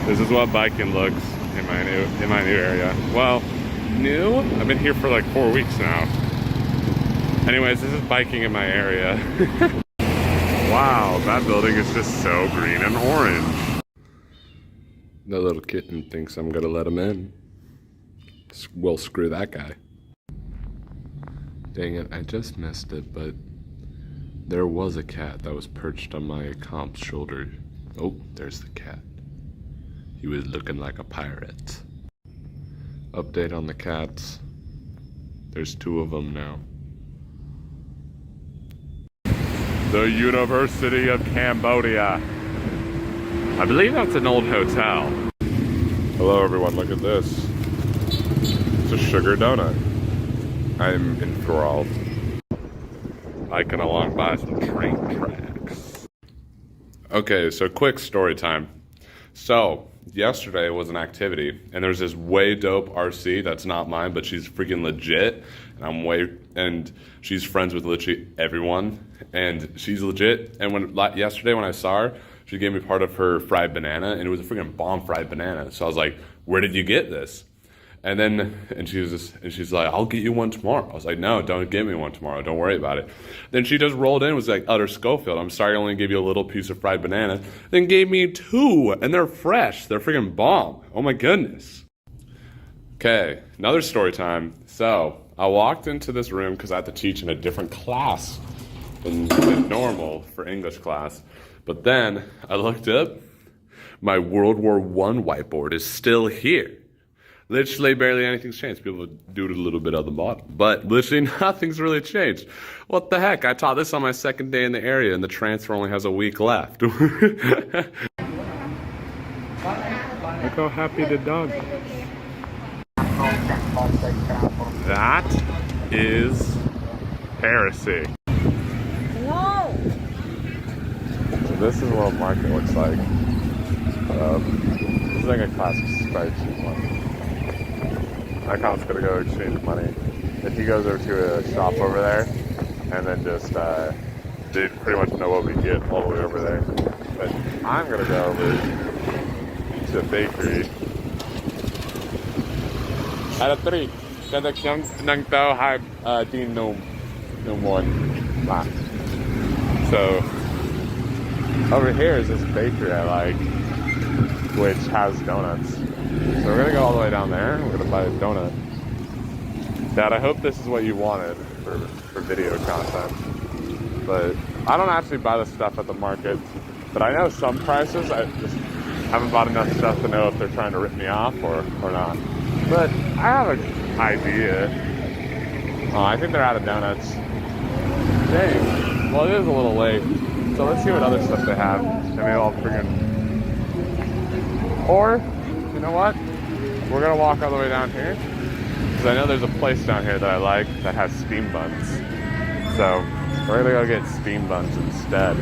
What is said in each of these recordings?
This is what biking looks in my new area. Well, new? I've been here for like 4 weeks now. Anyways, this is biking in my area. Wow, that building is just so green and orange. The little kitten thinks I'm gonna let him in. Well, screw that guy. Dang it, I just missed it, but there was a cat that was perched on my comp's shoulder. Oh, there's the cat. He was looking like a pirate. Update on the cats. There's 2 of them now. The University of Cambodia. I believe that's an old hotel. Hello everyone, look at this. It's a sugar donut. I'm enthralled. Hiking along by some train tracks. Okay, so quick story time. So, yesterday was an activity, and there's this way dope RC that's not mine, but she's freaking legit, and she's friends with literally everyone, and she's legit. And yesterday when I saw her, she gave me part of her fried banana, and it was a freaking bomb fried banana. So I was like, "Where did you get this?" And she's like, "I'll get you one tomorrow." I was like, "No, don't give me one tomorrow. Don't worry about it." Then she just rolled in, was like, "Utter Schofield, I'm sorry, I only gave you a little piece of fried banana." Then gave me 2, and they're fresh. They're freaking bomb. Oh my goodness. Okay, another story time. So I walked into this room because I had to teach in a different class than normal for English class. But then I looked up, my World War I whiteboard is still here. Literally barely anything's changed. People do it a little bit on the bottom, but literally nothing's really changed. What the heck? I taught this on my 2nd day in the area, and the transfer only has a week left. Look how happy the dog is. That is heresy. Whoa! So this is what a market looks like. This is like a classic spreadsheet one. My comp's gonna go exchange money. If he goes over to a shop over there, and then just, they pretty much know what we get all the way over there. But I'm gonna go over to a bakery. Out of 3, kada kyang nang tao hai din num one. So over here is this bakery I like, which has donuts. So we're gonna go all the way down there. We're gonna buy a donut. Dad, I hope this is what you wanted for video content. But I don't actually buy the stuff at the market. But I know some prices. I just haven't bought enough stuff to know if they're trying to rip me off or not. But I have an idea. Oh, I think they're out of donuts. Dang. Well, it is a little late. So let's see what other stuff they have. And maybe I'll friggin'... Or... You know what? We're gonna walk all the way down here because I know there's a place down here that I like that has steam buns. So we're gonna go get steam buns instead.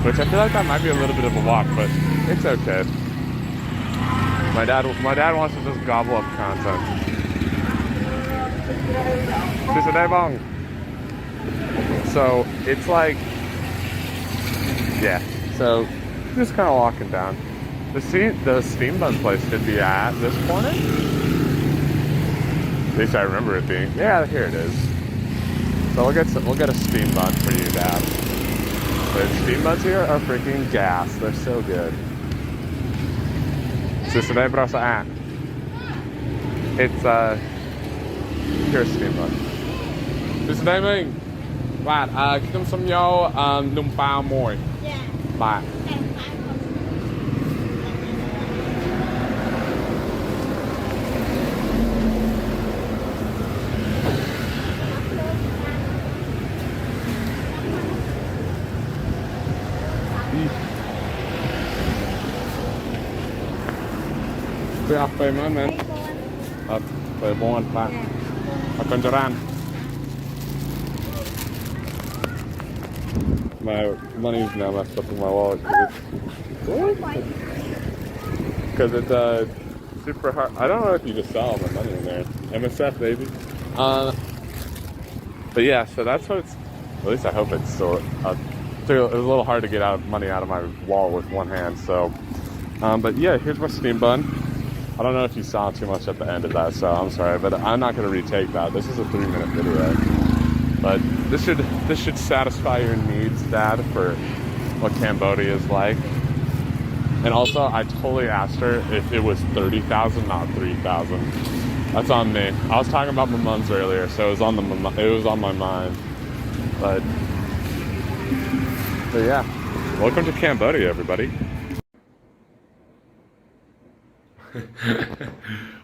Which I feel like that might be a little bit of a walk, but it's okay. My dad wants to just gobble up content. So it's like, yeah. So just kind of walking down. The steam bun place should be at this corner. At least I remember it being. Yeah, here it is. So we'll get a steam bun for you, Dad. The steam buns here are freaking gas. They're so good. So today, at. It's here's a steam bun. So today, mình, bạn, chúng some yo num pao mồi. Yeah. Bạn. Apa man? Pepperoni, Pak. Akan jalan. My money's now messed up in my wallet because it's super hard. I don't know if you just saw all my money in there. MSF, baby. But yeah, so that's what it's. At least I hope it's so. It was a little hard to get money out of my wallet with one hand, so But yeah, here's my steam bun. I don't know if you saw too much at the end of that, so I'm sorry, but I'm not going to retake that. This is a 3-minute video. But this should satisfy your needs, Dad, for what Cambodia is like. And also, I totally asked her if it was 30,000, not 3,000. That's on me. I was talking about my mums earlier, so it was on my mind. But yeah, welcome to Cambodia, everybody.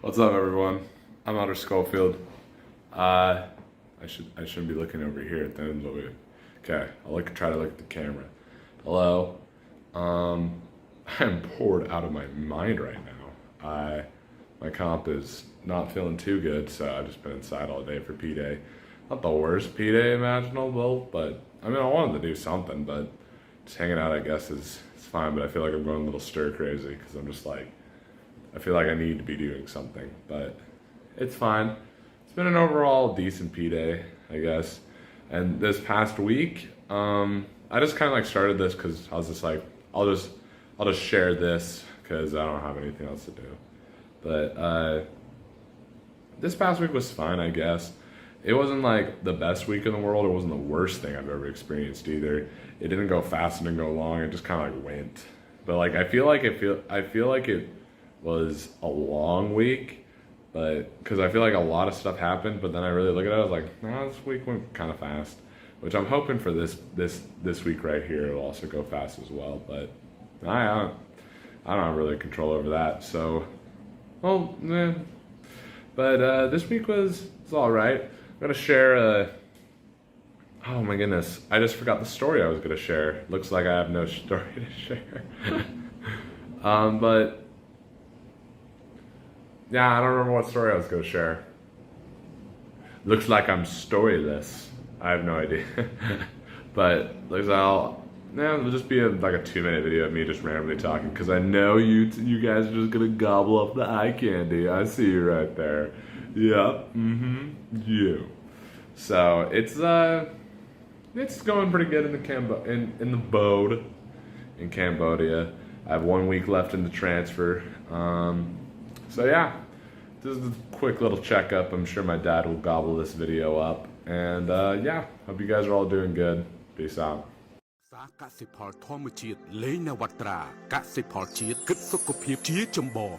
What's up, everyone? I'm out of Schofield. I shouldn't be looking over here at the end of it. Okay, I'll try to look at the camera. Hello. I'm bored out of my mind right now. My comp is not feeling too good, so I've just been inside all day for P-Day. Not the worst P-Day imaginable, but I mean, I wanted to do something, but just hanging out, I guess, is fine. But I feel like I'm going a little stir crazy because I'm just like, I feel like I need to be doing something, but it's fine. It's been an overall decent P-Day, I guess. And this past week, I just kind of like started this because I was just like, I'll just share this because I don't have anything else to do. But this past week was fine, I guess. It wasn't like the best week in the world. It wasn't the worst thing I've ever experienced either. It didn't go fast, it didn't go long. It just kind of like went. But like I feel like it was a long week, but because I feel like a lot of stuff happened. But then I really look at it, I was like, no, this week went kind of fast. Which I'm hoping for this week right here, it'll also go fast as well. But I don't have really control over that. So, well, But this week was all right. I'm gonna share oh my goodness, I just forgot the story I was gonna share. Looks like I have no story to share. But yeah, I don't remember what story I was gonna share. Looks like I'm storyless. I have no idea. But it'll just be like a 2-minute video of me just randomly talking because I know you guys are just gonna gobble up the eye candy. I see you right there. Yep. You. So it's going pretty good in the boat in Cambodia. I have 1 week left in the transfer. So yeah, this is a quick little checkup. I'm sure my dad will gobble this video up. And yeah, hope you guys are all doing good. Peace out. កសិផលធម្មជាតិលេងនវត្រាកសិផលជាតិគិតសុខភាពជាចម្បង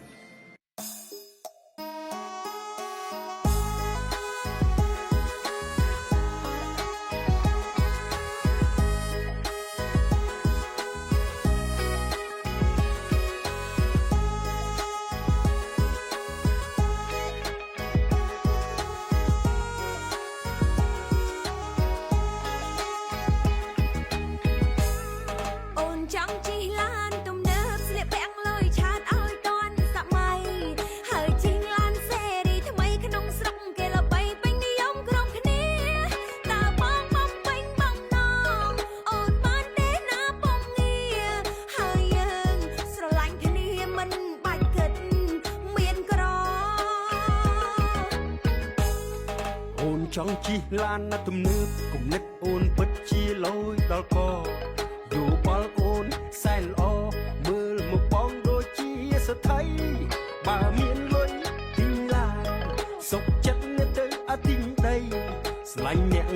ចង់ជិះឡានណាទំនើបគំនិតអូនពិតជាលយដល់កយោបល់អូនសែនល្អមើលមកបងដូចជាសថីបើមានលុយទិញឡានសុខចិត្តនៅទៅអទិញដីស្លាញ់អ្នក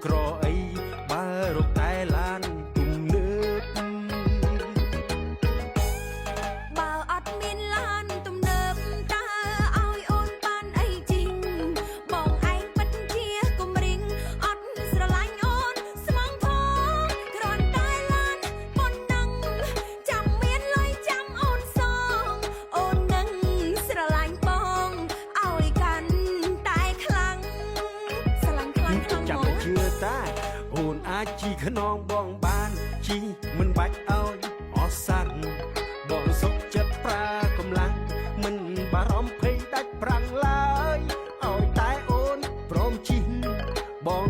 ក្រអីបើរកតែឡានទំនើបបើអត់មានឡានទំនើបតើឲ្យអូនបានអីជីងបងឯងពិតជាគំរិញអត់ស្រឡាញ់អូនស្មងផងគ្រាន់តែឡានប៉ុណ្ណឹងចាំមានលុយចាំអូនសងអូននឹងស្រឡាញ់បងឲ្យកាន់តែខ្លាំងស្រឡាញ់ខ្លាំងខ្លាំងមកជឿតែអូនអាចជីខ្នងបងបានជីមិនបាច់ឲ្យអស់សាន់បងសុខចិត្តប្រើកម្លាំងមិនបារម្ភភ័យដាច់ប្រាំងឡើយឲ្យតែអូនព្រមជីបង